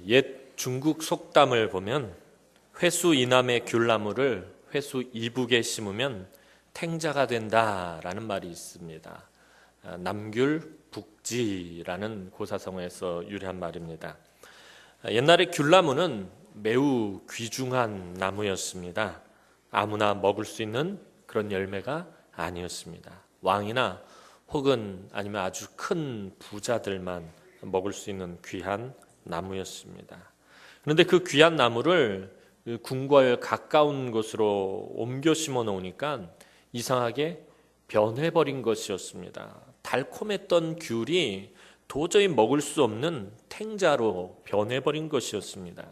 옛 중국 속담을 보면 회수 이남의 귤나무를 회수 이북에 심으면 탱자가 된다라는 말이 있습니다. 남귤 북지라는 고사성어에서 유래한 말입니다. 옛날에 귤나무는 매우 귀중한 나무였습니다. 아무나 먹을 수 있는 그런 열매가 아니었습니다. 왕이나 혹은 아니면 아주 큰 부자들만 먹을 수 있는 귀한 나무였습니다. 그런데 그 귀한 나무를 궁궐 가까운 곳으로 옮겨 심어 놓으니까 이상하게 변해버린 것이었습니다. 달콤했던 귤이 도저히 먹을 수 없는 탱자로 변해버린 것이었습니다.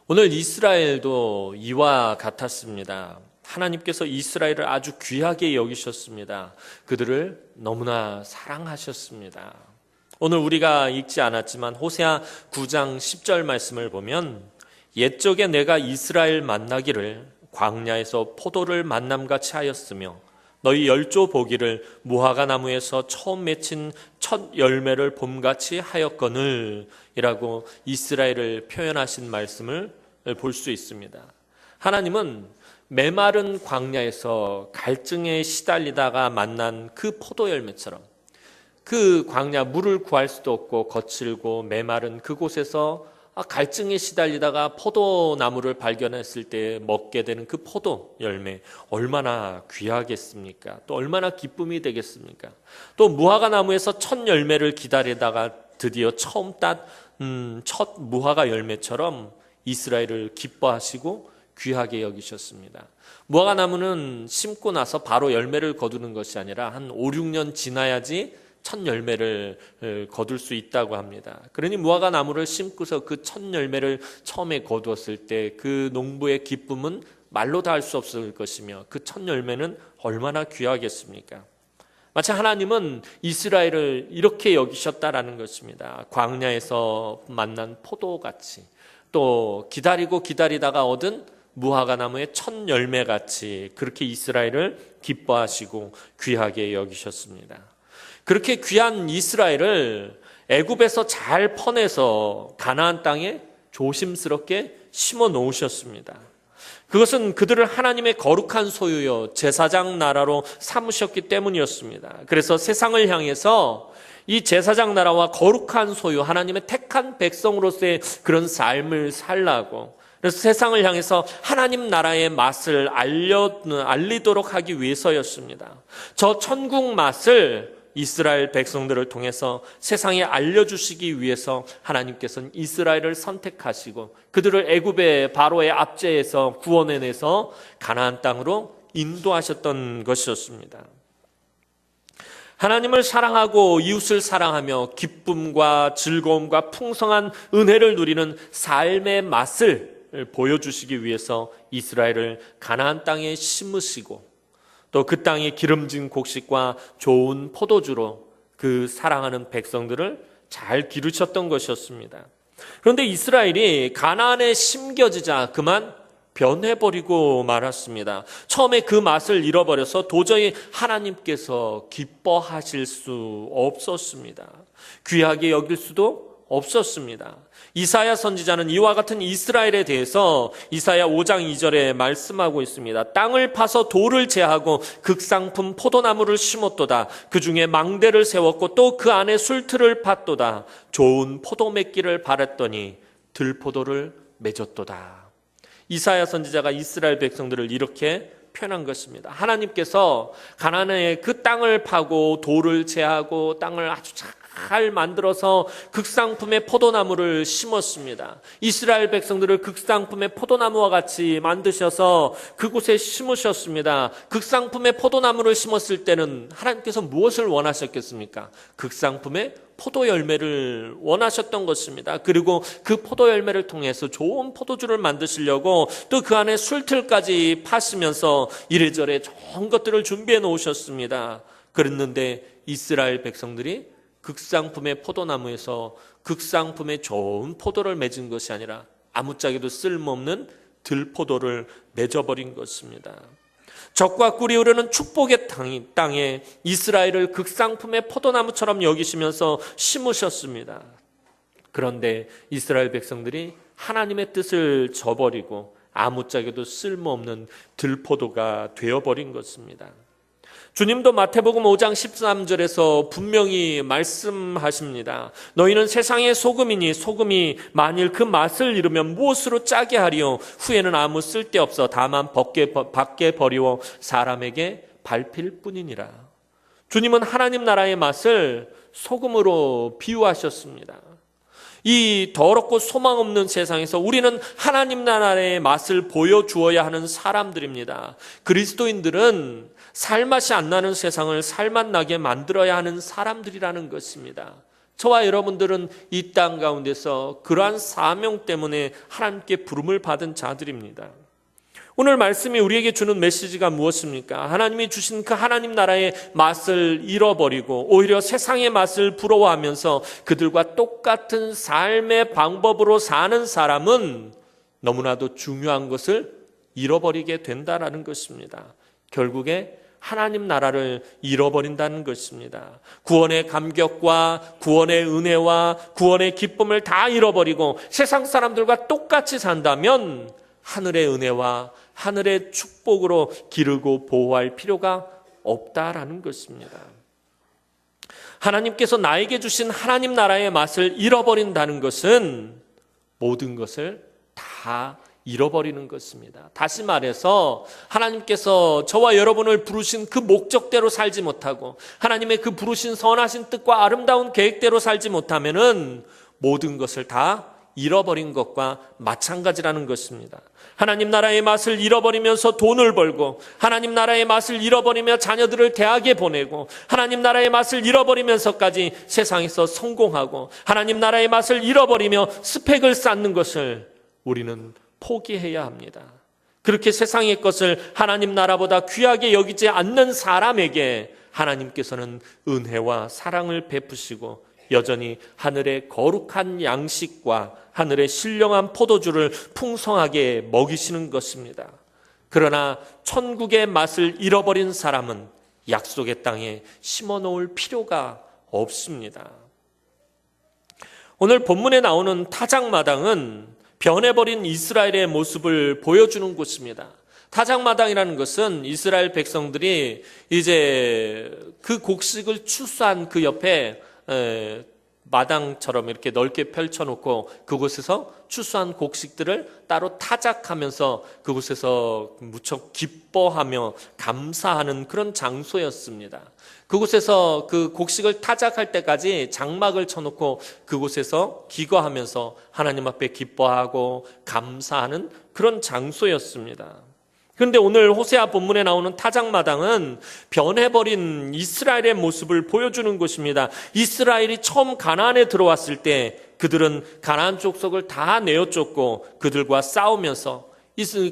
오늘 이스라엘도 이와 같았습니다. 하나님께서 이스라엘을 아주 귀하게 여기셨습니다. 그들을 너무나 사랑하셨습니다. 오늘 우리가 읽지 않았지만 호세아 9장 10절 말씀을 보면 옛적에 내가 이스라엘 만나기를 광야에서 포도를 만남같이 하였으며 너희 열조 보기를 무화과 나무에서 처음 맺힌 첫 열매를 봄같이 하였거늘 이라고 이스라엘을 표현하신 말씀을 볼 수 있습니다. 하나님은 메마른 광야에서 갈증에 시달리다가 만난 그 포도 열매처럼 그 광야 물을 구할 수도 없고 거칠고 메마른 그곳에서 갈증에 시달리다가 포도나무를 발견했을 때 먹게 되는 그 포도 열매 얼마나 귀하겠습니까? 또 얼마나 기쁨이 되겠습니까? 또 무화과 나무에서 첫 열매를 기다리다가 드디어 처음 첫 무화과 열매처럼 이스라엘을 기뻐하시고 귀하게 여기셨습니다. 무화과 나무는 심고 나서 바로 열매를 거두는 것이 아니라 한 5, 6년 지나야지 첫 열매를 거둘 수 있다고 합니다. 그러니 무화과 나무를 심고서 그 첫 열매를 처음에 거두었을 때 그 농부의 기쁨은 말로 다 할 수 없을 것이며 그 첫 열매는 얼마나 귀하겠습니까? 마치 하나님은 이스라엘을 이렇게 여기셨다라는 것입니다. 광야에서 만난 포도같이 또 기다리고 기다리다가 얻은 무화과 나무의 첫 열매같이 그렇게 이스라엘을 기뻐하시고 귀하게 여기셨습니다. 그렇게 귀한 이스라엘을 애굽에서 잘 퍼내서 가나안 땅에 조심스럽게 심어 놓으셨습니다. 그것은 그들을 하나님의 거룩한 소유요 제사장 나라로 삼으셨기 때문이었습니다. 그래서 세상을 향해서 이 제사장 나라와 거룩한 소유 하나님의 택한 백성으로서의 그런 삶을 살라고 그래서 세상을 향해서 하나님 나라의 맛을 알리도록 하기 위해서였습니다. 저 천국 맛을 이스라엘 백성들을 통해서 세상에 알려주시기 위해서 하나님께서는 이스라엘을 선택하시고 그들을 애굽의 바로의 압제에서 구원해내서 가나안 땅으로 인도하셨던 것이었습니다. 하나님을 사랑하고 이웃을 사랑하며 기쁨과 즐거움과 풍성한 은혜를 누리는 삶의 맛을 보여주시기 위해서 이스라엘을 가나안 땅에 심으시고 또 그 땅의 기름진 곡식과 좋은 포도주로 그 사랑하는 백성들을 잘 기르셨던 것이었습니다. 그런데 이스라엘이 가나안에 심겨지자 그만 변해버리고 말았습니다. 처음에 그 맛을 잃어버려서 도저히 하나님께서 기뻐하실 수 없었습니다. 귀하게 여길 수도 없었습니다. 이사야 선지자는 이와 같은 이스라엘에 대해서 이사야 5장 2절에 말씀하고 있습니다. 땅을 파서 돌을 제하고 극상품 포도나무를 심었도다. 그 중에 망대를 세웠고 또 그 안에 술틀을 팠도다. 좋은 포도 맺기를 바랐더니 들포도를 맺었도다. 이사야 선지자가 이스라엘 백성들을 이렇게 표현한 것입니다. 하나님께서 가나안의 그 땅을 파고 돌을 제하고 땅을 아주 잘 만들어서 극상품의 포도나무를 심었습니다. 이스라엘 백성들을 극상품의 포도나무와 같이 만드셔서 그곳에 심으셨습니다. 극상품의 포도나무를 심었을 때는 하나님께서 무엇을 원하셨겠습니까? 극상품의 포도 열매를 원하셨던 것입니다. 그리고 그 포도 열매를 통해서 좋은 포도주를 만드시려고 또 그 안에 술틀까지 파시면서 이래저래 좋은 것들을 준비해 놓으셨습니다. 그랬는데 이스라엘 백성들이 극상품의 포도나무에서 극상품의 좋은 포도를 맺은 것이 아니라 아무짝에도 쓸모없는 들포도를 맺어버린 것입니다. 적과 꿀이 흐르는 축복의 땅에 이스라엘을 극상품의 포도나무처럼 여기시면서 심으셨습니다. 그런데 이스라엘 백성들이 하나님의 뜻을 저버리고 아무짝에도 쓸모없는 들포도가 되어버린 것입니다. 주님도 마태복음 5장 13절에서 분명히 말씀하십니다. 너희는 세상의 소금이니 소금이 만일 그 맛을 잃으면 무엇으로 짜게 하리요? 후에는 아무 쓸데없어 다만 밖에 버리워 사람에게 밟힐 뿐이니라. 주님은 하나님 나라의 맛을 소금으로 비유하셨습니다. 이 더럽고 소망 없는 세상에서 우리는 하나님 나라의 맛을 보여주어야 하는 사람들입니다. 그리스도인들은 살맛이 안 나는 세상을 살맛 나게 만들어야 하는 사람들이라는 것입니다. 저와 여러분들은 이 땅 가운데서 그러한 사명 때문에 하나님께 부름을 받은 자들입니다. 오늘 말씀이 우리에게 주는 메시지가 무엇입니까? 하나님이 주신 그 하나님 나라의 맛을 잃어버리고 오히려 세상의 맛을 부러워하면서 그들과 똑같은 삶의 방법으로 사는 사람은 너무나도 중요한 것을 잃어버리게 된다는 것입니다. 결국에 하나님 나라를 잃어버린다는 것입니다. 구원의 감격과 구원의 은혜와 구원의 기쁨을 다 잃어버리고 세상 사람들과 똑같이 산다면 하늘의 은혜와 하늘의 축복으로 기르고 보호할 필요가 없다라는 것입니다. 하나님께서 나에게 주신 하나님 나라의 맛을 잃어버린다는 것은 모든 것을 다 잃어버리는 것입니다. 다시 말해서 하나님께서 저와 여러분을 부르신 그 목적대로 살지 못하고 하나님의 그 부르신 선하신 뜻과 아름다운 계획대로 살지 못하면은 모든 것을 다 잃어버린 것과 마찬가지라는 것입니다. 하나님 나라의 맛을 잃어버리면서 돈을 벌고 하나님 나라의 맛을 잃어버리며 자녀들을 대학에 보내고 하나님 나라의 맛을 잃어버리면서까지 세상에서 성공하고 하나님 나라의 맛을 잃어버리며 스펙을 쌓는 것을 우리는 포기해야 합니다. 그렇게 세상의 것을 하나님 나라보다 귀하게 여기지 않는 사람에게 하나님께서는 은혜와 사랑을 베푸시고 여전히 하늘의 거룩한 양식과 하늘의 신령한 포도주를 풍성하게 먹이시는 것입니다. 그러나 천국의 맛을 잃어버린 사람은 약속의 땅에 심어놓을 필요가 없습니다. 오늘 본문에 나오는 타작마당은 변해버린 이스라엘의 모습을 보여주는 곳입니다. 타작마당이라는 것은 이스라엘 백성들이 이제 그 곡식을 추수한 그 옆에 마당처럼 이렇게 넓게 펼쳐놓고 그곳에서 추수한 곡식들을 따로 타작하면서 그곳에서 무척 기뻐하며 감사하는 그런 장소였습니다. 그곳에서 그 곡식을 타작할 때까지 장막을 쳐놓고 그곳에서 기거하면서 하나님 앞에 기뻐하고 감사하는 그런 장소였습니다. 그런데 오늘 호세아 본문에 나오는 타작마당은 변해버린 이스라엘의 모습을 보여주는 곳입니다. 이스라엘이 처음 가나안에 들어왔을 때 그들은 가나안 족속을 다 내어쫓고 그들과 싸우면서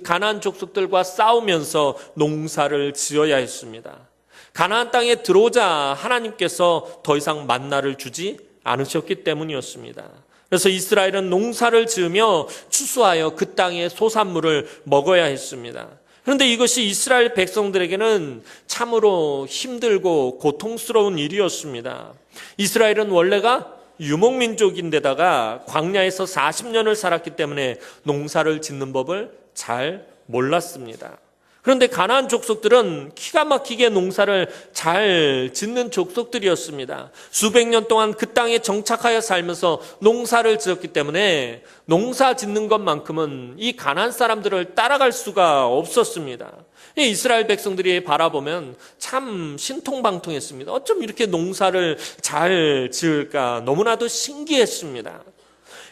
가나안 족속들과 싸우면서 농사를 지어야 했습니다. 가나안 땅에 들어오자 하나님께서 더 이상 만나를 주지 않으셨기 때문이었습니다. 그래서 이스라엘은 농사를 지으며 추수하여 그 땅의 소산물을 먹어야 했습니다. 그런데 이것이 이스라엘 백성들에게는 참으로 힘들고 고통스러운 일이었습니다. 이스라엘은 원래가 유목민족인데다가 광야에서 40년을 살았기 때문에 농사를 짓는 법을 잘 몰랐습니다. 그런데 가나안 족속들은 기가 막히게 농사를 잘 짓는 족속들이었습니다. 수백 년 동안 그 땅에 정착하여 살면서 농사를 지었기 때문에 농사 짓는 것만큼은 이 가나안 사람들을 따라갈 수가 없었습니다. 이스라엘 백성들이 바라보면 참 신통방통했습니다. 어쩜 이렇게 농사를 잘 지을까 너무나도 신기했습니다.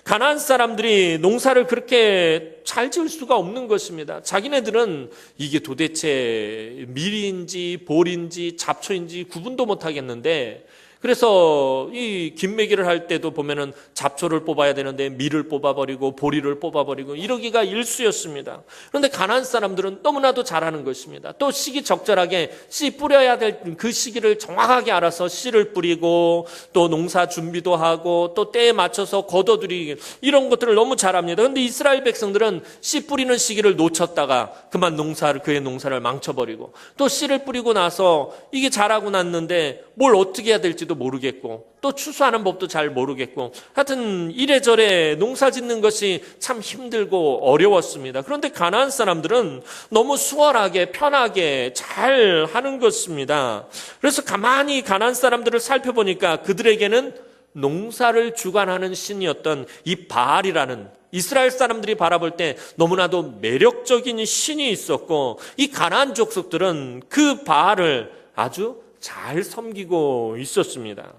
가나안 사람들이 농사를 그렇게 잘 지을 수가 없는 것입니다. 자기네들은 이게 도대체 밀인지 볼인지 잡초인지 구분도 못 하겠는데, 그래서 이 김매기를 할 때도 보면은 잡초를 뽑아야 되는데 밀을 뽑아버리고 보리를 뽑아버리고 이러기가 일쑤였습니다. 그런데 가나안 사람들은 너무나도 잘하는 것입니다. 또 시기 적절하게 씨 뿌려야 될 그 시기를 정확하게 알아서 씨를 뿌리고 또 농사 준비도 하고 또 때에 맞춰서 걷어들이기, 이런 것들을 너무 잘합니다. 그런데 이스라엘 백성들은 씨 뿌리는 시기를 놓쳤다가 그만 그의 농사를 망쳐버리고 또 씨를 뿌리고 나서 이게 자라고 났는데 뭘 어떻게 해야 될지도 모를지도 모르겠고 또 추수하는 법도 잘 모르겠고 하여튼 이래저래 농사 짓는 것이 참 힘들고 어려웠습니다. 그런데 가나안 사람들은 너무 수월하게 편하게 잘 하는 것입니다. 그래서 가만히 가나안 사람들을 살펴보니까 그들에게는 농사를 주관하는 신이었던 이 바알이라는 이스라엘 사람들이 바라볼 때 너무나도 매력적인 신이 있었고 이 가나안 족속들은 그 바알을 아주 잘 섬기고 있었습니다.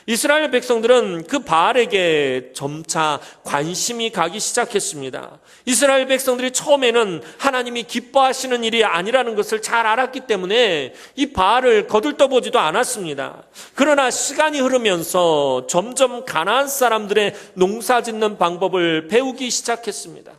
이스라엘 백성들은 그 바알에게 점차 관심이 가기 시작했습니다. 이스라엘 백성들이 처음에는 하나님이 기뻐하시는 일이 아니라는 것을 잘 알았기 때문에 이 바알을 거들떠보지도 않았습니다. 그러나 시간이 흐르면서 점점 가나안 사람들의 농사짓는 방법을 배우기 시작했습니다.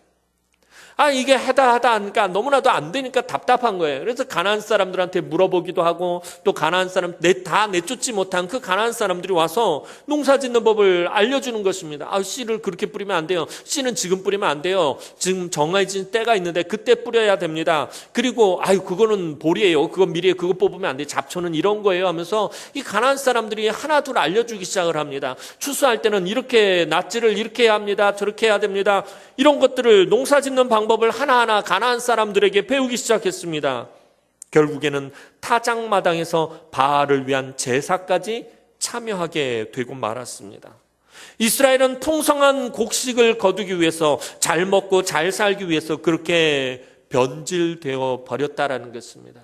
이게 하다 하니까 너무나도 안 되니까 답답한 거예요. 그래서 가나안 사람들한테 물어보기도 하고 또 가나안 사람 다 내쫓지 못한 그 가나안 사람들이 와서 농사 짓는 법을 알려주는 것입니다. 씨를 그렇게 뿌리면 안 돼요. 씨는 지금 뿌리면 안 돼요. 지금 정해진 때가 있는데 그때 뿌려야 됩니다. 그리고 그거는 보리예요. 그건 미리에 그거 뽑으면 안 돼요. 잡초는 이런 거예요 하면서 이 가나안 사람들이 하나둘 알려주기 시작을 합니다. 추수할 때는 이렇게 낫지를 이렇게 해야 합니다. 저렇게 해야 됩니다. 이런 것들을 농사 짓는 방법을 하나하나 가나안 사람들에게 배우기 시작했습니다. 결국에는 타작마당에서 바알을 위한 제사까지 참여하게 되고 말았습니다. 이스라엘은 풍성한 곡식을 거두기 위해서 잘 먹고 잘 살기 위해서 그렇게 변질되어 버렸다라는 것입니다.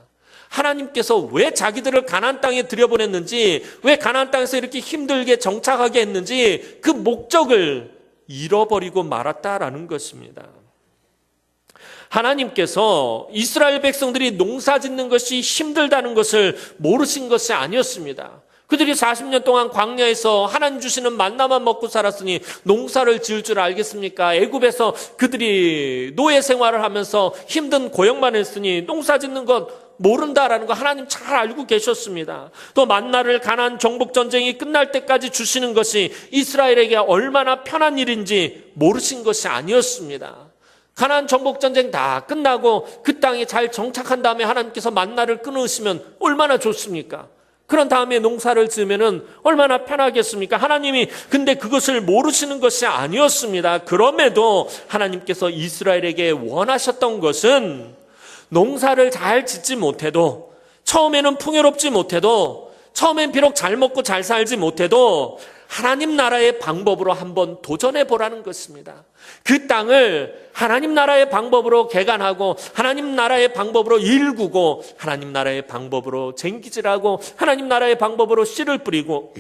하나님께서 왜 자기들을 가나안 땅에 들여보냈는지, 왜 가나안 땅에서 이렇게 힘들게 정착하게 했는지 그 목적을 잃어버리고 말았다라는 것입니다. 하나님께서 이스라엘 백성들이 농사 짓는 것이 힘들다는 것을 모르신 것이 아니었습니다. 그들이 40년 동안 광야에서 하나님 주시는 만나만 먹고 살았으니 농사를 지을 줄 알겠습니까? 애굽에서 그들이 노예 생활을 하면서 힘든 고역만 했으니 농사 짓는 것 모른다라는 거 하나님 잘 알고 계셨습니다. 또 만나를 가나안 정복 전쟁이 끝날 때까지 주시는 것이 이스라엘에게 얼마나 편한 일인지 모르신 것이 아니었습니다. 가나안 정복 전쟁 다 끝나고 그 땅에 잘 정착한 다음에 하나님께서 만나를 끊으시면 얼마나 좋습니까? 그런 다음에 농사를 지으면은 얼마나 편하겠습니까? 하나님이 근데 그것을 모르시는 것이 아니었습니다. 그럼에도 하나님께서 이스라엘에게 원하셨던 것은 농사를 잘 짓지 못해도, 처음에는 풍요롭지 못해도, 처음엔 비록 잘 먹고 잘 살지 못해도 하나님 나라의 방법으로 한번 도전해 보라는 것입니다. 그 땅을 하나님 나라의 방법으로 개간하고 하나님 나라의 방법으로 일구고 하나님 나라의 방법으로 쟁기질하고 하나님 나라의 방법으로 씨를 뿌리고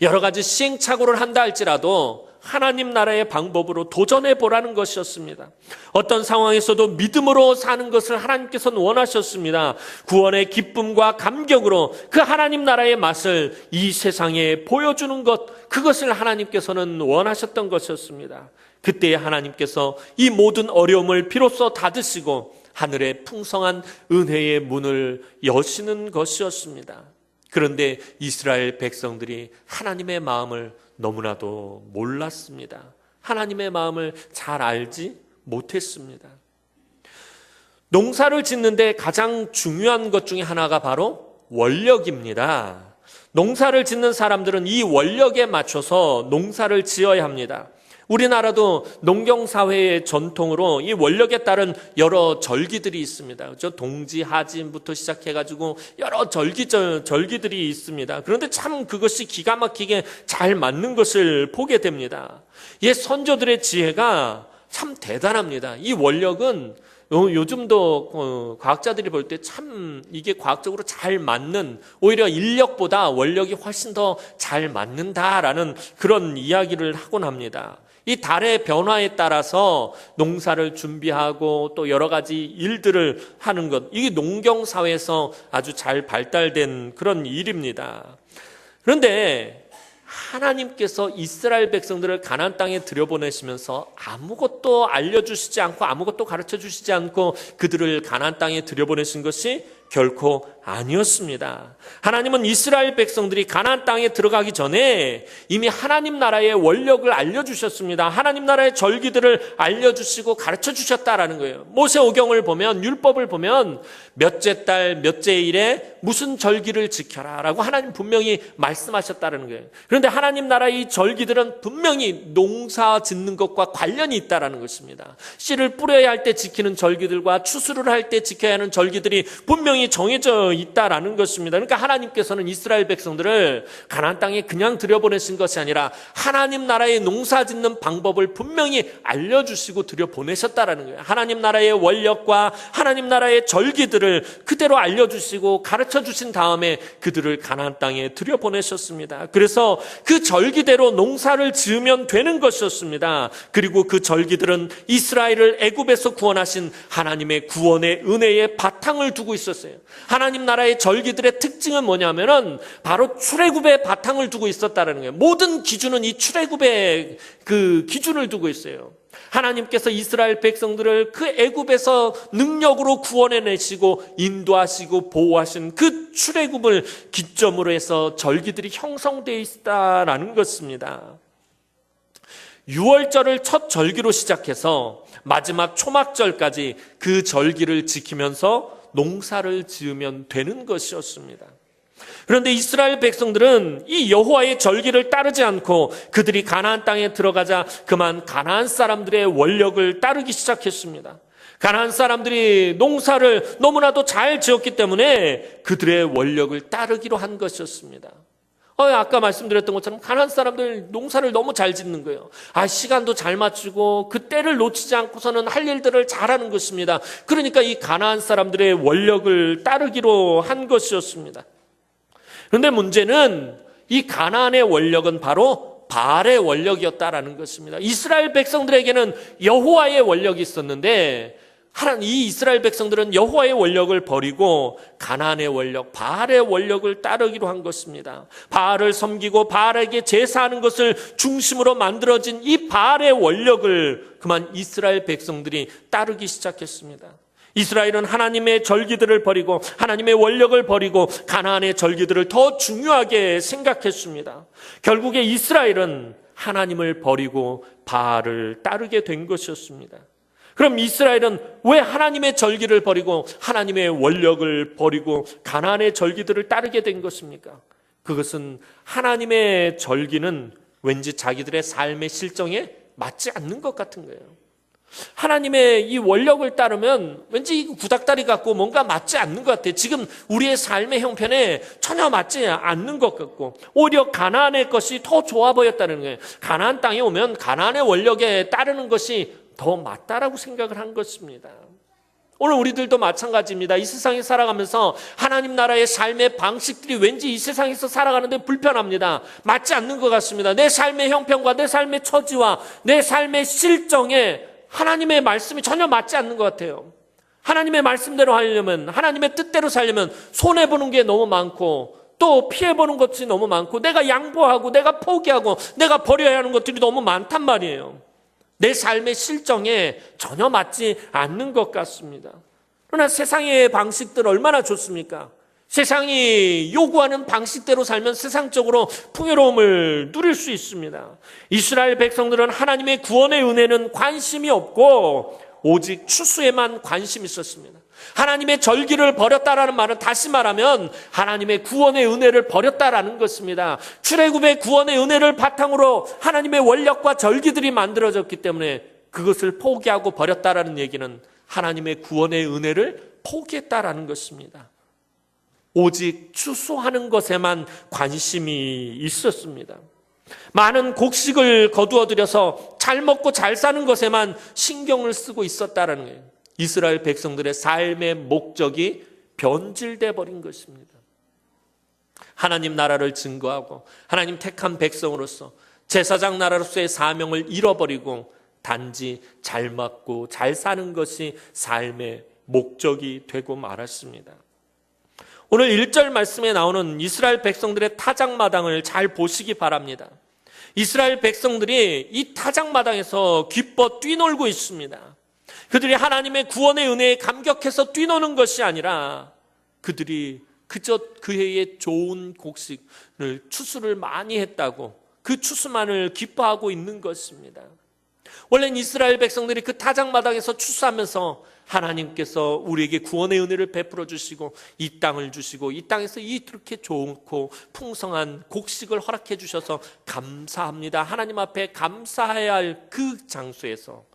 여러 가지 시행착오를 한다 할지라도 하나님 나라의 방법으로 도전해 보라는 것이었습니다. 어떤 상황에서도 믿음으로 사는 것을 하나님께서는 원하셨습니다. 구원의 기쁨과 감격으로 그 하나님 나라의 맛을 이 세상에 보여주는 것, 그것을 하나님께서는 원하셨던 것이었습니다. 그때에 하나님께서 이 모든 어려움을 비로소 닫으시고 하늘의 풍성한 은혜의 문을 여시는 것이었습니다. 그런데 이스라엘 백성들이 하나님의 마음을 너무나도 몰랐습니다. 하나님의 마음을 잘 알지 못했습니다. 농사를 짓는데 가장 중요한 것 중에 하나가 바로 원력입니다. 농사를 짓는 사람들은 이 원력에 맞춰서 농사를 지어야 합니다. 우리나라도 농경사회의 전통으로 이 원력에 따른 여러 절기들이 있습니다. 그렇죠? 동지, 하진부터 시작해가지고 여러 절기들이 있습니다. 그런데 참 그것이 기가 막히게 잘 맞는 것을 보게 됩니다. 옛 선조들의 지혜가 참 대단합니다. 이 원력은 요즘도 과학자들이 볼 때 참 이게 과학적으로 잘 맞는, 오히려 인력보다 원력이 훨씬 더 잘 맞는다라는 그런 이야기를 하곤 합니다. 이 달의 변화에 따라서 농사를 준비하고 또 여러 가지 일들을 하는 것, 이게 농경사회에서 아주 잘 발달된 그런 일입니다. 그런데 하나님께서 이스라엘 백성들을 가나안 땅에 들여보내시면서 아무것도 알려주시지 않고 아무것도 가르쳐주시지 않고 그들을 가나안 땅에 들여보내신 것이 결코 아니었습니다. 하나님은 이스라엘 백성들이 가나안 땅에 들어가기 전에 이미 하나님 나라의 원력을 알려주셨습니다. 하나님 나라의 절기들을 알려주시고 가르쳐주셨다라는 거예요. 모세오경을 보면, 율법을 보면 몇째 달 몇째 일에 무슨 절기를 지켜라 라고 하나님 분명히 말씀하셨다는 거예요. 그런데 하나님 나라의 절기들은 분명히 농사 짓는 것과 관련이 있다는 것입니다. 씨를 뿌려야 할 때 지키는 절기들과 추수를 할 때 지켜야 하는 절기들이 분명히 정해져 있다라는 것입니다. 그러니까 하나님께서는 이스라엘 백성들을 가나안 땅에 그냥 들여보내신 것이 아니라 하나님 나라의 농사 짓는 방법을 분명히 알려주시고 들여보내셨다라는 거예요. 하나님 나라의 원력과 하나님 나라의 절기들을 그대로 알려주시고 가르쳐주신 다음에 그들을 가나안 땅에 들여보내셨습니다. 그래서 그 절기대로 농사를 지으면 되는 것이었습니다. 그리고 그 절기들은 이스라엘을 애굽에서 구원하신 하나님의 구원의 은혜의 바탕을 두고 있었어요. 하나님 나라의 절기들의 특징은 뭐냐면은 바로 출애굽의 바탕을 두고 있었다는 거예요. 모든 기준은 이 출애굽의 그 기준을 두고 있어요. 하나님께서 이스라엘 백성들을 그 애굽에서 능력으로 구원해내시고 인도하시고 보호하신 그 출애굽을 기점으로 해서 절기들이 형성되어 있다라는 것입니다. 6월절을 첫 절기로 시작해서 마지막 초막절까지 그 절기를 지키면서 농사를 지으면 되는 것이었습니다. 그런데 이스라엘 백성들은 이 여호와의 절기를 따르지 않고 그들이 가나안 땅에 들어가자 그만 가나안 사람들의 원력을 따르기 시작했습니다. 가나안 사람들이 농사를 너무나도 잘 지었기 때문에 그들의 원력을 따르기로 한 것이었습니다. 아까 말씀드렸던 것처럼 가나안 사람들 농사를 너무 잘 짓는 거예요. 시간도 잘 맞추고 그 때를 놓치지 않고서는 할 일들을 잘하는 것입니다. 그러니까 이 가나안 사람들의 원력을 따르기로 한 것이었습니다. 그런데 문제는 이 가나안의 원력은 바로 바알의 원력이었다라는 것입니다. 이스라엘 백성들에게는 여호와의 원력이 있었는데 이 이스라엘 백성들은 여호와의 원력을 버리고 가나안의 원력, 바알의 원력을 따르기로 한 것입니다. 바알을 섬기고 바알에게 제사하는 것을 중심으로 만들어진 이 바알의 원력을 그만 이스라엘 백성들이 따르기 시작했습니다. 이스라엘은 하나님의 절기들을 버리고 하나님의 원력을 버리고 가나안의 절기들을 더 중요하게 생각했습니다. 결국에 이스라엘은 하나님을 버리고 바알을 따르게 된 것이었습니다. 그럼 이스라엘은 왜 하나님의 절기를 버리고 하나님의 원력을 버리고 가나안의 절기들을 따르게 된 것입니까? 그것은 하나님의 절기는 왠지 자기들의 삶의 실정에 맞지 않는 것 같은 거예요. 하나님의 이 원력을 따르면 왠지 이 구닥다리 같고 뭔가 맞지 않는 것 같아요. 지금 우리의 삶의 형편에 전혀 맞지 않는 것 같고 오히려 가나안의 것이 더 좋아 보였다는 거예요. 가나안 땅에 오면 가나안의 원력에 따르는 것이 더 맞다라고 생각을 한 것입니다. 오늘 우리들도 마찬가지입니다. 이 세상에 살아가면서 하나님 나라의 삶의 방식들이 왠지 이 세상에서 살아가는데 불편합니다. 맞지 않는 것 같습니다. 내 삶의 형편과 내 삶의 처지와 내 삶의 실정에 하나님의 말씀이 전혀 맞지 않는 것 같아요. 하나님의 말씀대로 하려면, 하나님의 뜻대로 살려면 손해보는 게 너무 많고 또 피해보는 것이 너무 많고 내가 양보하고 내가 포기하고 내가 버려야 하는 것들이 너무 많단 말이에요. 내 삶의 실정에 전혀 맞지 않는 것 같습니다. 그러나 세상의 방식들 얼마나 좋습니까? 세상이 요구하는 방식대로 살면 세상적으로 풍요로움을 누릴 수 있습니다. 이스라엘 백성들은 하나님의 구원의 은혜는 관심이 없고 오직 추수에만 관심이 있었습니다. 하나님의 절기를 버렸다라는 말은 다시 말하면 하나님의 구원의 은혜를 버렸다라는 것입니다. 출애굽의 구원의 은혜를 바탕으로 하나님의 원력과 절기들이 만들어졌기 때문에 그것을 포기하고 버렸다라는 얘기는 하나님의 구원의 은혜를 포기했다라는 것입니다. 오직 추수하는 것에만 관심이 있었습니다. 많은 곡식을 거두어들여서 잘 먹고 잘 사는 것에만 신경을 쓰고 있었다는 거예요. 이스라엘 백성들의 삶의 목적이 변질돼 버린 것입니다. 하나님 나라를 증거하고 하나님 택한 백성으로서 제사장 나라로서의 사명을 잃어버리고 단지 잘 먹고 잘 사는 것이 삶의 목적이 되고 말았습니다. 오늘 1절 말씀에 나오는 이스라엘 백성들의 타작마당을 잘 보시기 바랍니다. 이스라엘 백성들이 이 타작마당에서 기뻐 뛰놀고 있습니다. 그들이 하나님의 구원의 은혜에 감격해서 뛰노는 것이 아니라 그들이 그저 그 해에 좋은 곡식을 추수를 많이 했다고 그 추수만을 기뻐하고 있는 것입니다. 원래는 이스라엘 백성들이 그 타작마당에서 추수하면서 하나님께서 우리에게 구원의 은혜를 베풀어 주시고 이 땅을 주시고 이 땅에서 이렇게 좋고 풍성한 곡식을 허락해 주셔서 감사합니다. 하나님 앞에 감사해야 할 그 장소에서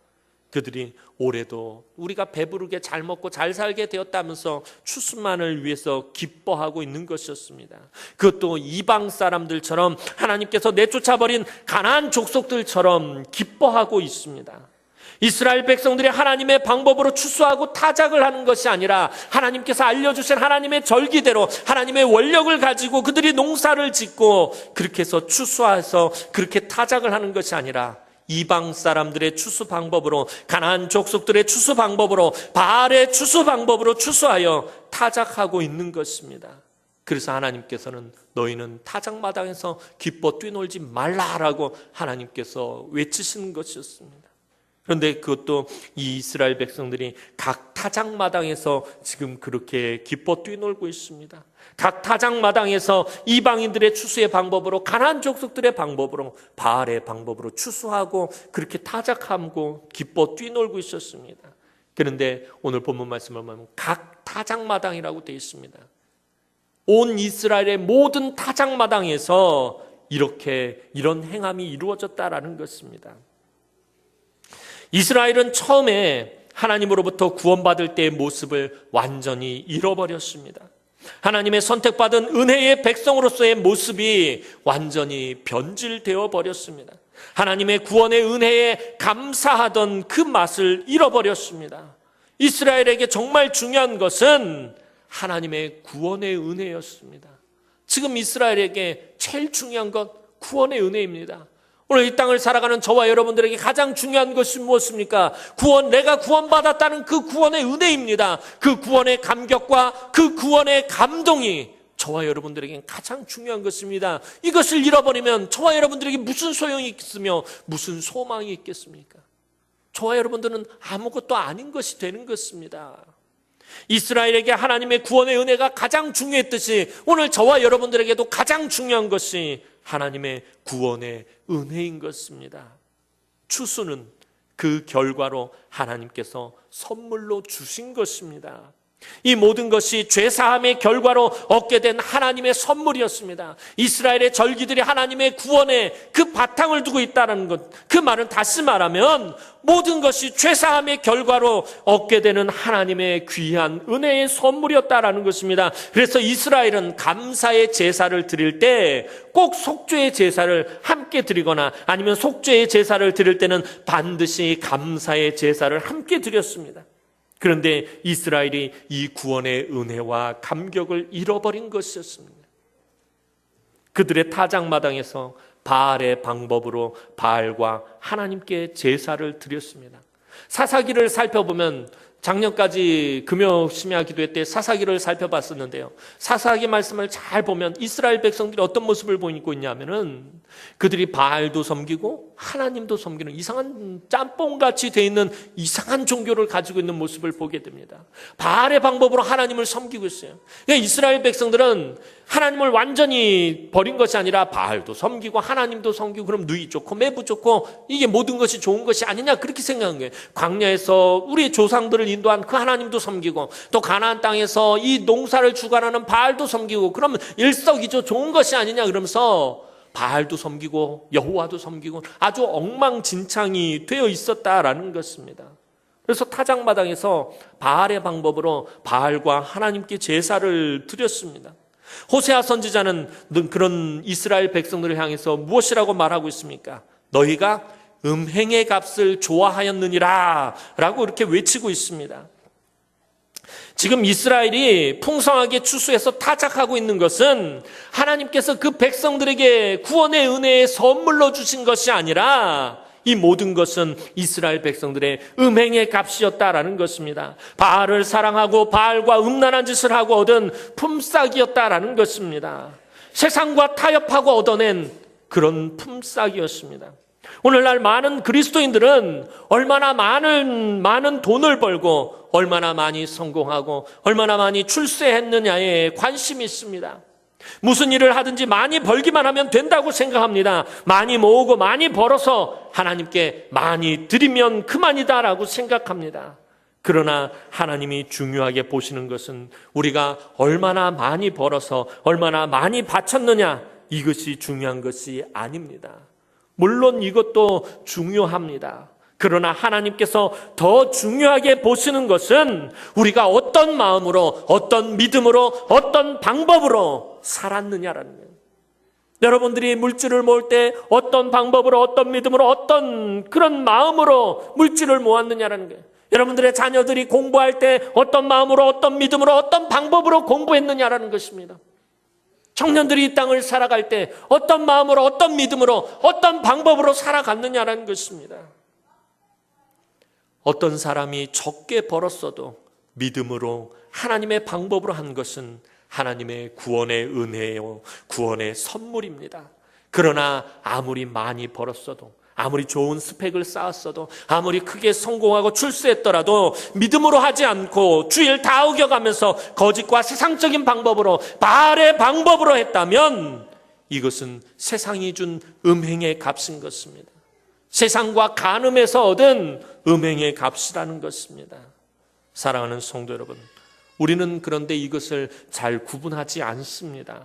그들이 올해도 우리가 배부르게 잘 먹고 잘 살게 되었다면서 추수만을 위해서 기뻐하고 있는 것이었습니다. 그것도 이방 사람들처럼 하나님께서 내쫓아버린 가나안 족속들처럼 기뻐하고 있습니다. 이스라엘 백성들이 하나님의 방법으로 추수하고 타작을 하는 것이 아니라 하나님께서 알려주신 하나님의 절기대로 하나님의 원력을 가지고 그들이 농사를 짓고 그렇게 해서 추수해서 그렇게 타작을 하는 것이 아니라 이방 사람들의 추수 방법으로, 가나안 족속들의 추수 방법으로, 바알의 추수 방법으로 추수하여 타작하고 있는 것입니다. 그래서 하나님께서는 너희는 타작마당에서 기뻐 뛰놀지 말라라고 하나님께서 외치시는 것이었습니다. 그런데 그것도 이 이스라엘 백성들이 각 타작마당에서 지금 그렇게 기뻐 뛰놀고 있습니다. 각 타작마당에서 이방인들의 추수의 방법으로, 가나안 족속들의 방법으로, 바알의 방법으로 추수하고 그렇게 타작하고 기뻐 뛰놀고 있었습니다. 그런데 오늘 본문 말씀을 보면 각 타작마당이라고 되어 있습니다. 온 이스라엘의 모든 타작마당에서 이런 행함이 이루어졌다라는 것입니다. 이스라엘은 처음에 하나님으로부터 구원받을 때의 모습을 완전히 잃어버렸습니다. 하나님의 선택받은 은혜의 백성으로서의 모습이 완전히 변질되어 버렸습니다. 하나님의 구원의 은혜에 감사하던 그 맛을 잃어버렸습니다. 이스라엘에게 정말 중요한 것은 하나님의 구원의 은혜였습니다. 지금 이스라엘에게 제일 중요한 것 구원의 은혜입니다. 오늘 이 땅을 살아가는 저와 여러분들에게 가장 중요한 것이 무엇입니까? 내가 구원받았다는 그 구원의 은혜입니다. 그 구원의 감격과 그 구원의 감동이 저와 여러분들에게 가장 중요한 것입니다. 이것을 잃어버리면 저와 여러분들에게 무슨 소용이 있으며 무슨 소망이 있겠습니까? 저와 여러분들은 아무것도 아닌 것이 되는 것입니다. 이스라엘에게 하나님의 구원의 은혜가 가장 중요했듯이 오늘 저와 여러분들에게도 가장 중요한 것이 하나님의 구원의 은혜인 것입니다. 추수는 그 결과로 하나님께서 선물로 주신 것입니다. 이 모든 것이 죄사함의 결과로 얻게 된 하나님의 선물이었습니다. 이스라엘의 절기들이 하나님의 구원에 그 바탕을 두고 있다는 것, 그 말은 다시 말하면 모든 것이 죄사함의 결과로 얻게 되는 하나님의 귀한 은혜의 선물이었다라는 것입니다. 그래서 이스라엘은 감사의 제사를 드릴 때 꼭 속죄의 제사를 함께 드리거나 아니면 속죄의 제사를 드릴 때는 반드시 감사의 제사를 함께 드렸습니다. 그런데 이스라엘이 이 구원의 은혜와 감격을 잃어버린 것이었습니다. 그들의 타작마당에서 바알의 방법으로 바알과 하나님께 제사를 드렸습니다. 사사기를 살펴보면 작년까지 금요 심야 기도회 때 사사기를 살펴봤었는데요. 사사기 말씀을 잘 보면 이스라엘 백성들이 어떤 모습을 보이고 있냐면은 그들이 바알도 섬기고 하나님도 섬기는 이상한 짬뽕같이 돼 있는 이상한 종교를 가지고 있는 모습을 보게 됩니다. 바알의 방법으로 하나님을 섬기고 있어요. 그러니까 이스라엘 백성들은 하나님을 완전히 버린 것이 아니라 바알도 섬기고 하나님도 섬기고 그럼 누이 좋고 매부 좋고 이게 모든 것이 좋은 것이 아니냐 그렇게 생각한 거예요. 광야에서 우리 조상들을 인도한 그 하나님도 섬기고 또 가나안 땅에서 이 농사를 주관하는 바알도 섬기고 그러면 일석이조 좋은 것이 아니냐 그러면서 바알도 섬기고 여호와도 섬기고 아주 엉망진창이 되어 있었다라는 것입니다. 그래서 타작마당에서 바알의 방법으로 바알과 하나님께 제사를 드렸습니다. 호세아 선지자는 그런 이스라엘 백성들을 향해서 무엇이라고 말하고 있습니까? 너희가 음행의 값을 좋아하였느니라 라고 이렇게 외치고 있습니다. 지금 이스라엘이 풍성하게 추수해서 타작하고 있는 것은 하나님께서 그 백성들에게 구원의 은혜의 선물로 주신 것이 아니라 이 모든 것은 이스라엘 백성들의 음행의 값이었다라는 것입니다. 바알을 사랑하고 바알과 음란한 짓을 하고 얻은 품삯이었다라는 것입니다. 세상과 타협하고 얻어낸 그런 품삯이었습니다. 오늘날 많은 그리스도인들은 얼마나 많은 돈을 벌고 얼마나 많이 성공하고 얼마나 많이 출세했느냐에 관심이 있습니다. 무슨 일을 하든지 많이 벌기만 하면 된다고 생각합니다. 많이 모으고 많이 벌어서 하나님께 많이 드리면 그만이다라고 생각합니다. 그러나 하나님이 중요하게 보시는 것은 우리가 얼마나 많이 벌어서 얼마나 많이 바쳤느냐, 이것이 중요한 것이 아닙니다. 물론 이것도 중요합니다. 그러나 하나님께서 더 중요하게 보시는 것은 우리가 어떤 마음으로, 어떤 믿음으로, 어떤 방법으로 살았느냐라는 거예요. 여러분들이 물질을 모을 때 어떤 방법으로, 어떤 믿음으로, 어떤 그런 마음으로 물질을 모았느냐라는 거예요. 여러분들의 자녀들이 공부할 때 어떤 마음으로, 어떤 믿음으로, 어떤 방법으로 공부했느냐라는 것입니다. 청년들이 이 땅을 살아갈 때 어떤 마음으로, 어떤 믿음으로, 어떤 방법으로 살아갔느냐라는 것입니다. 어떤 사람이 적게 벌었어도 믿음으로 하나님의 방법으로 한 것은 하나님의 구원의 은혜요, 구원의 선물입니다. 그러나 아무리 많이 벌었어도, 아무리 좋은 스펙을 쌓았어도, 아무리 크게 성공하고 출세했더라도 믿음으로 하지 않고 주일 다 어겨가면서 거짓과 세상적인 방법으로, 바알의 방법으로 했다면 이것은 세상이 준 음행의 값인 것입니다. 세상과 간음에서 얻은 음행의 값이라는 것입니다. 사랑하는 성도 여러분, 우리는 그런데 이것을 잘 구분하지 않습니다.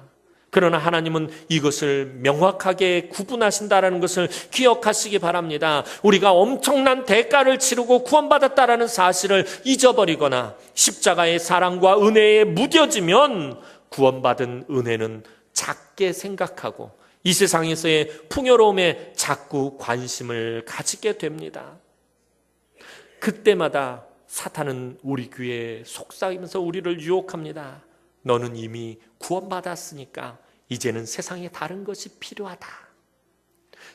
그러나 하나님은 이것을 명확하게 구분하신다는 것을 기억하시기 바랍니다. 우리가 엄청난 대가를 치르고 구원받았다는 사실을 잊어버리거나 십자가의 사랑과 은혜에 무뎌지면 구원받은 은혜는 작게 생각하고 이 세상에서의 풍요로움에 자꾸 관심을 가지게 됩니다. 그때마다 사탄은 우리 귀에 속삭이면서 우리를 유혹합니다. 너는 이미 구원받았으니까 이제는 세상에 다른 것이 필요하다.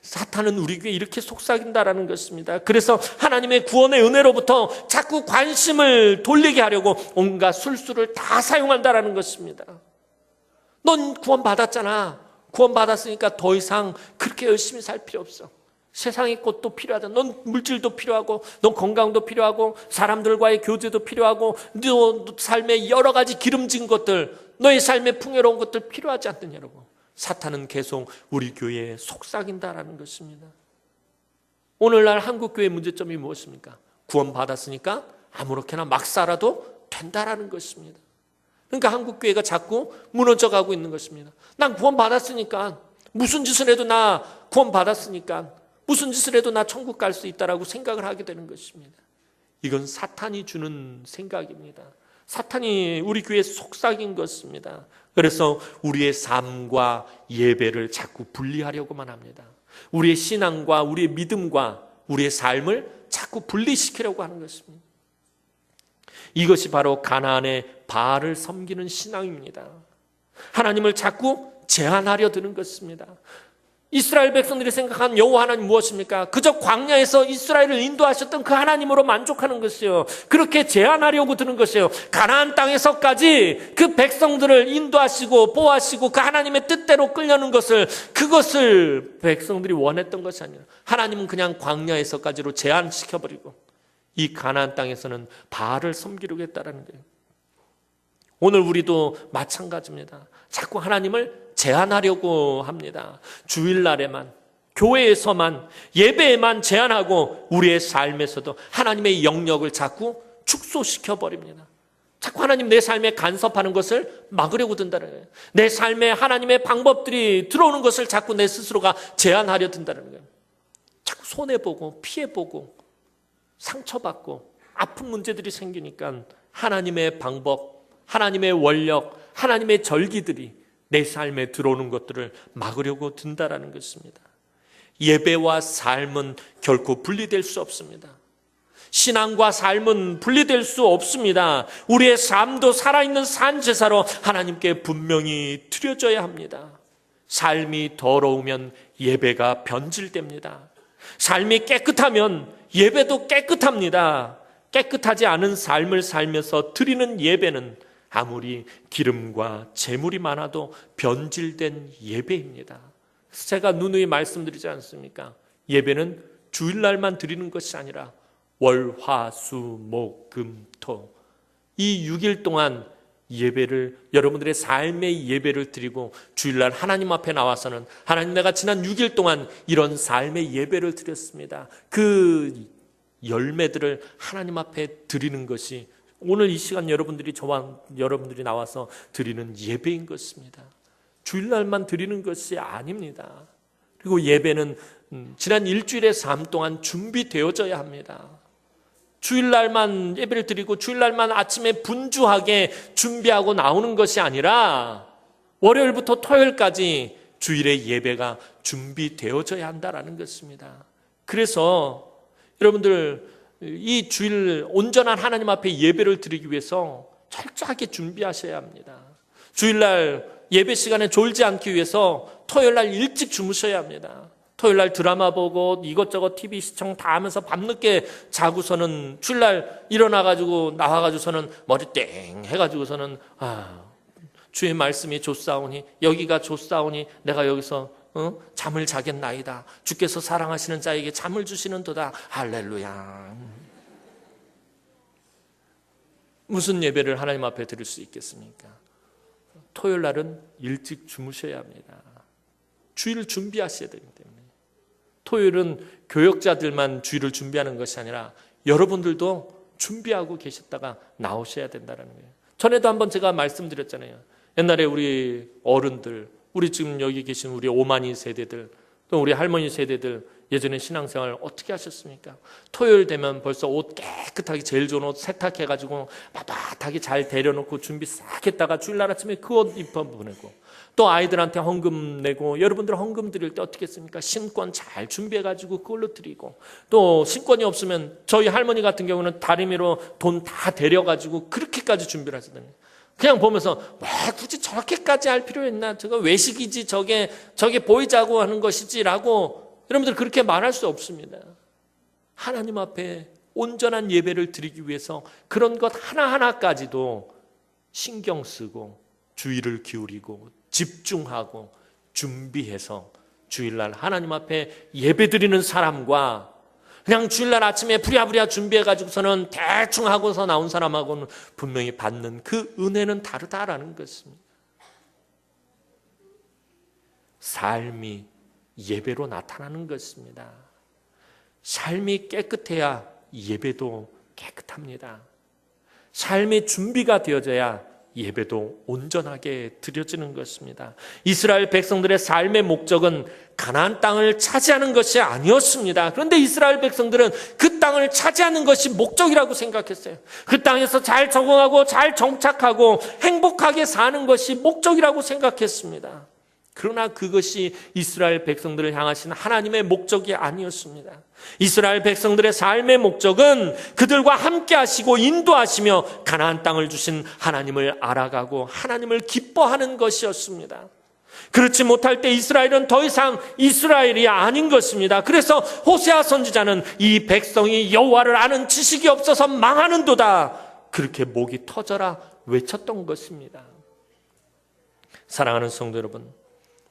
사탄은 우리 귀에 이렇게 속삭인다라는 것입니다. 그래서 하나님의 구원의 은혜로부터 자꾸 관심을 돌리게 하려고 온갖 술수를 다 사용한다라는 것입니다. 넌 구원받았잖아. 구원받았으니까 더 이상 그렇게 열심히 살 필요 없어. 세상의 것도 필요하다. 넌 물질도 필요하고, 넌 건강도 필요하고, 사람들과의 교제도 필요하고, 너 삶의 여러 가지 기름진 것들, 너의 삶의 풍요로운 것들 필요하지 않느냐고. 사탄은 계속 우리 교회에 속삭인다라는 것입니다. 오늘날 한국교회의 문제점이 무엇입니까? 구원받았으니까 아무렇게나 막 살아도 된다라는 것입니다. 그러니까 한국교회가 자꾸 무너져가고 있는 것입니다. 난 구원받았으니까, 무슨 짓을 해도 나 구원받았으니까, 무슨 짓을 해도 나 천국 갈 수 있다라고 생각을 하게 되는 것입니다. 이건 사탄이 주는 생각입니다. 사탄이 우리 교회에 속삭인 것입니다. 그래서 우리의 삶과 예배를 자꾸 분리하려고만 합니다. 우리의 신앙과 우리의 믿음과 우리의 삶을 자꾸 분리시키려고 하는 것입니다. 이것이 바로 가나안의 바알을 섬기는 신앙입니다. 하나님을 자꾸 제한하려 드는 것입니다. 이스라엘 백성들이 생각한 여호와 하나님 무엇입니까? 그저 광야에서 이스라엘을 인도하셨던 그 하나님으로 만족하는 것이요. 그렇게 제한하려고 드는 것이요. 가나안 땅에서까지 그 백성들을 인도하시고 보호하시고 그 하나님의 뜻대로 끌려는 것을, 그것을 백성들이 원했던 것이 아니라 하나님은 그냥 광야에서까지로 제한시켜버리고 이 가나안 땅에서는 바알을 섬기려고 했다는 거예요. 오늘 우리도 마찬가지입니다. 자꾸 하나님을 제한하려고 합니다. 주일날에만, 교회에서만, 예배에만 제한하고 우리의 삶에서도 하나님의 영역을 자꾸 축소시켜버립니다. 자꾸 하나님 내 삶에 간섭하는 것을 막으려고 든다는 거예요. 내 삶에 하나님의 방법들이 들어오는 것을 자꾸 내 스스로가 제한하려 든다는 거예요. 자꾸 손해보고 피해보고 상처받고 아픈 문제들이 생기니까 하나님의 방법, 하나님의 원력, 하나님의 절기들이 내 삶에 들어오는 것들을 막으려고 든다라는 것입니다. 예배와 삶은 결코 분리될 수 없습니다. 신앙과 삶은 분리될 수 없습니다. 우리의 삶도 살아있는 산제사로 하나님께 분명히 드려져야 합니다. 삶이 더러우면 예배가 변질됩니다. 삶이 깨끗하면 예배도 깨끗합니다. 깨끗하지 않은 삶을 살면서 드리는 예배는 아무리 기름과 재물이 많아도 변질된 예배입니다. 제가 누누이 말씀드리지 않습니까? 예배는 주일날만 드리는 것이 아니라 월, 화, 수, 목, 금, 토 이 6일 동안 예배를, 여러분들의 삶의 예배를 드리고 주일날 하나님 앞에 나와서는 하나님, 내가 지난 6일 동안 이런 삶의 예배를 드렸습니다. 그 열매들을 하나님 앞에 드리는 것이 오늘 이 시간 여러분들이 나와서 드리는 예배인 것입니다. 주일날만 드리는 것이 아닙니다. 그리고 예배는 지난 일주일의 삶 동안 준비되어져야 합니다. 주일날만 예배를 드리고 주일날만 아침에 분주하게 준비하고 나오는 것이 아니라 월요일부터 토요일까지 주일의 예배가 준비되어져야 한다는 것입니다. 그래서 여러분들 이 주일 온전한 하나님 앞에 예배를 드리기 위해서 철저하게 준비하셔야 합니다. 주일날 예배 시간에 졸지 않기 위해서 토요일날 일찍 주무셔야 합니다. 토요일날 드라마 보고 이것저것 TV 시청 다 하면서 밤늦게 자고서는 주일날 일어나가지고 나와가지고서는 머리 땡 해가지고서는 주의 말씀이 좋사오니, 여기가 좋사오니 내가 여기서 잠을 자겠나이다. 주께서 사랑하시는 자에게 잠을 주시는도다. 할렐루야. 무슨 예배를 하나님 앞에 드릴 수 있겠습니까? 토요일 날은 일찍 주무셔야 합니다. 주일을 준비하셔야 되기 때문에. 토요일은 교역자들만 주일을 준비하는 것이 아니라 여러분들도 준비하고 계셨다가 나오셔야 된다는 거예요. 전에도 한번 제가 말씀드렸잖아요. 옛날에 우리 어른들, 우리 지금 여기 계신 우리 오마니 세대들, 또 우리 할머니 세대들 예전에 신앙생활 어떻게 하셨습니까? 토요일 되면 벌써 옷 깨끗하게 제일 좋은 옷 세탁해가지고 빳빳하게 잘 데려놓고 준비 싹 했다가 주일날 아침에 그 옷 입어 보내고, 또 아이들한테 헌금 내고, 여러분들 헌금 드릴 때 어떻게 했습니까? 신권 잘 준비해가지고 그걸로 드리고, 또 신권이 없으면 저희 할머니 같은 경우는 다리미로 돈 다 데려가지고 그렇게까지 준비를 하시더니 그냥 보면서 왜 굳이 저렇게까지 할 필요 있나? 저거 외식이지, 저게 보이자고 하는 것이지라고 여러분들 그렇게 말할 수 없습니다. 하나님 앞에 온전한 예배를 드리기 위해서 그런 것 하나하나까지도 신경 쓰고 주의를 기울이고 집중하고 준비해서 주일날 하나님 앞에 예배 드리는 사람과 그냥 주일날 아침에 부랴부랴 준비해가지고서는 대충 하고서 나온 사람하고는 분명히 받는 그 은혜는 다르다라는 것입니다. 삶이 예배로 나타나는 것입니다. 삶이 깨끗해야 예배도 깨끗합니다. 삶의 준비가 되어져야 예배도 온전하게 드려지는 것입니다. 이스라엘 백성들의 삶의 목적은 가나안 땅을 차지하는 것이 아니었습니다. 그런데 이스라엘 백성들은 그 땅을 차지하는 것이 목적이라고 생각했어요. 그 땅에서 잘 적응하고 잘 정착하고 행복하게 사는 것이 목적이라고 생각했습니다. 그러나 그것이 이스라엘 백성들을 향하신 하나님의 목적이 아니었습니다. 이스라엘 백성들의 삶의 목적은 그들과 함께 하시고 인도하시며 가나안 땅을 주신 하나님을 알아가고 하나님을 기뻐하는 것이었습니다. 그렇지 못할 때 이스라엘은 더 이상 이스라엘이 아닌 것입니다. 그래서 호세아 선지자는 이 백성이 여호와를 아는 지식이 없어서 망하는도다, 그렇게 목이 터져라 외쳤던 것입니다. 사랑하는 성도 여러분,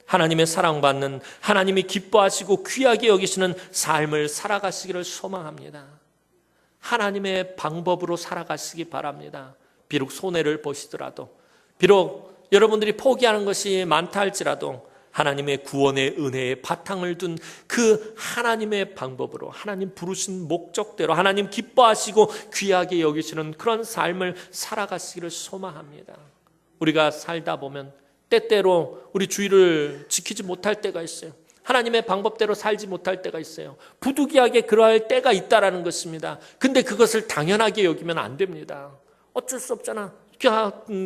하나님의 사랑받는, 하나님이 기뻐하시고 귀하게 여기시는 삶을 살아가시기를 소망합니다. 하나님의 방법으로 살아가시기 바랍니다. 비록 손해를 보시더라도, 비록 여러분들이 포기하는 것이 많다 할지라도 하나님의 구원의 은혜의 바탕을 둔 그 하나님의 방법으로, 하나님 부르신 목적대로 하나님 기뻐하시고 귀하게 여기시는 그런 삶을 살아가시기를 소망합니다. 우리가 살다 보면 때때로 우리 주의를 지키지 못할 때가 있어요. 하나님의 방법대로 살지 못할 때가 있어요. 부득이하게 그러할 때가 있다라는 것입니다. 근데 그것을 당연하게 여기면 안 됩니다. 어쩔 수 없잖아.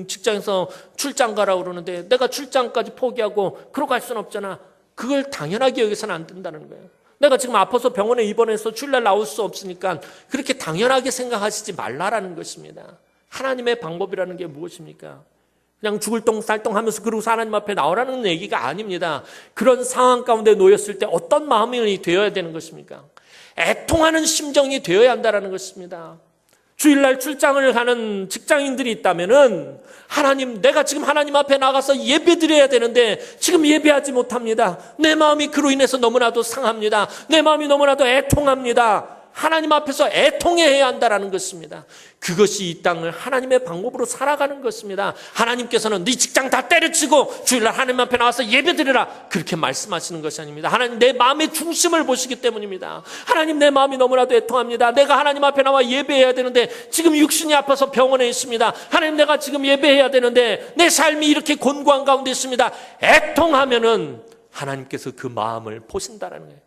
직장에서 출장 가라고 그러는데 내가 출장까지 포기하고 그러고 갈 수는 없잖아. 그걸 당연하게 여기서는 안 된다는 거예요. 내가 지금 아파서 병원에 입원해서 주일날 나올 수 없으니까 그렇게 당연하게 생각하시지 말라라는 것입니다. 하나님의 방법이라는 게 무엇입니까? 그냥 죽을 똥쌀똥 하면서 그러고서 하나님 앞에 나오라는 얘기가 아닙니다. 그런 상황 가운데 놓였을 때 어떤 마음이 되어야 되는 것입니까? 애통하는 심정이 되어야 한다는 것입니다. 주일날 출장을 가는 직장인들이 있다면은 하나님, 내가 지금 하나님 앞에 나가서 예배 드려야 되는데 지금 예배하지 못합니다. 내 마음이 그로 인해서 너무나도 상합니다. 내 마음이 너무나도 애통합니다. 하나님 앞에서 애통해야 한다는 것입니다. 그것이 이 땅을 하나님의 방법으로 살아가는 것입니다. 하나님께서는 네 직장 다 때려치고 주일날 하나님 앞에 나와서 예배드리라, 그렇게 말씀하시는 것이 아닙니다. 하나님 내 마음의 중심을 보시기 때문입니다. 하나님, 내 마음이 너무나도 애통합니다. 내가 하나님 앞에 나와 예배해야 되는데 지금 육신이 아파서 병원에 있습니다. 하나님, 내가 지금 예배해야 되는데 내 삶이 이렇게 곤고한 가운데 있습니다. 애통하면은 하나님께서 그 마음을 보신다라는 거예요.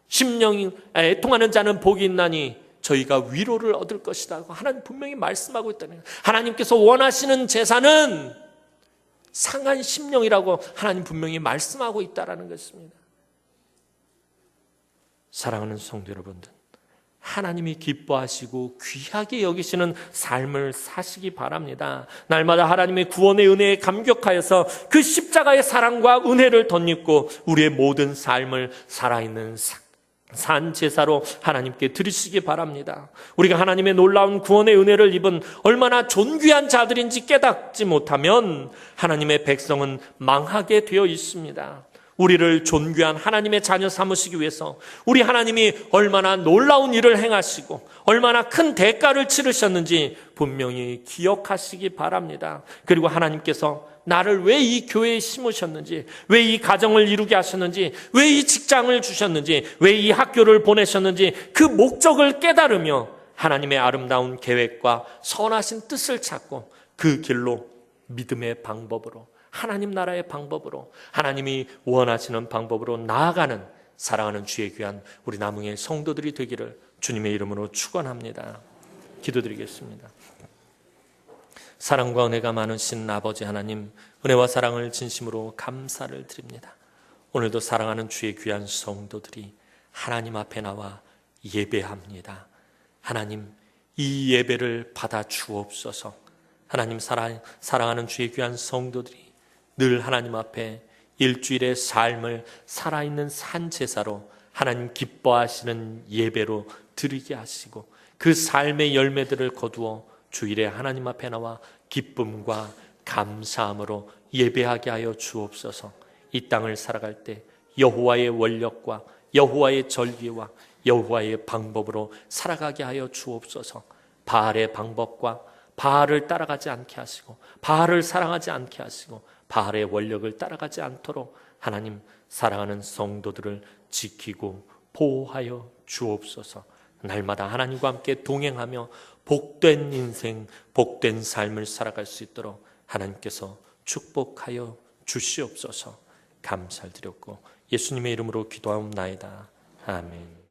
심령이 애통하는 자는 복이 있나니 저희가 위로를 얻을 것이다. 하나님 분명히 말씀하고 있다는 거예요. 하나님께서 원하시는 제사는 상한 심령이라고 하나님 분명히 말씀하고 있다는 것입니다. 사랑하는 성도 여러분들, 하나님이 기뻐하시고 귀하게 여기시는 삶을 사시기 바랍니다. 날마다 하나님의 구원의 은혜에 감격하여서 그 십자가의 사랑과 은혜를 덧입고 우리의 모든 삶을 살아있는 산 제사로 하나님께 드리시기 바랍니다. 우리가 하나님의 놀라운 구원의 은혜를 입은 얼마나 존귀한 자들인지 깨닫지 못하면 하나님의 백성은 망하게 되어 있습니다. 우리를 존귀한 하나님의 자녀 삼으시기 위해서 우리 하나님이 얼마나 놀라운 일을 행하시고 얼마나 큰 대가를 치르셨는지 분명히 기억하시기 바랍니다. 그리고 하나님께서 나를 왜 이 교회에 심으셨는지, 왜 이 가정을 이루게 하셨는지, 왜 이 직장을 주셨는지, 왜 이 학교를 보내셨는지 그 목적을 깨달으며 하나님의 아름다운 계획과 선하신 뜻을 찾고 그 길로 믿음의 방법으로, 하나님 나라의 방법으로, 하나님이 원하시는 방법으로 나아가는 사랑하는 주의 귀한 우리 남흥의 성도들이 되기를 주님의 이름으로 축원합니다. 기도드리겠습니다. 사랑과 은혜가 많으신 아버지 하나님, 은혜와 사랑을 진심으로 감사를 드립니다. 오늘도 사랑하는 주의 귀한 성도들이 하나님 앞에 나와 예배합니다. 하나님, 이 예배를 받아 주옵소서. 하나님, 사랑하는 주의 귀한 성도들이 늘 하나님 앞에 일주일의 삶을 살아있는 산제사로 하나님 기뻐하시는 예배로 드리게 하시고 그 삶의 열매들을 거두어 주일에 하나님 앞에 나와 기쁨과 감사함으로 예배하게 하여 주옵소서. 이 땅을 살아갈 때 여호와의 원력과 여호와의 절기와 여호와의 방법으로 살아가게 하여 주옵소서. 바알의 방법과 바알을 따라가지 않게 하시고 바알을 사랑하지 않게 하시고 바알의 원력을 따라가지 않도록 하나님, 사랑하는 성도들을 지키고 보호하여 주옵소서. 날마다 하나님과 함께 동행하며 복된 인생, 복된 삶을 살아갈 수 있도록 하나님께서 축복하여 주시옵소서. 감사를 드렸고 예수님의 이름으로 기도하옵나이다. 아멘.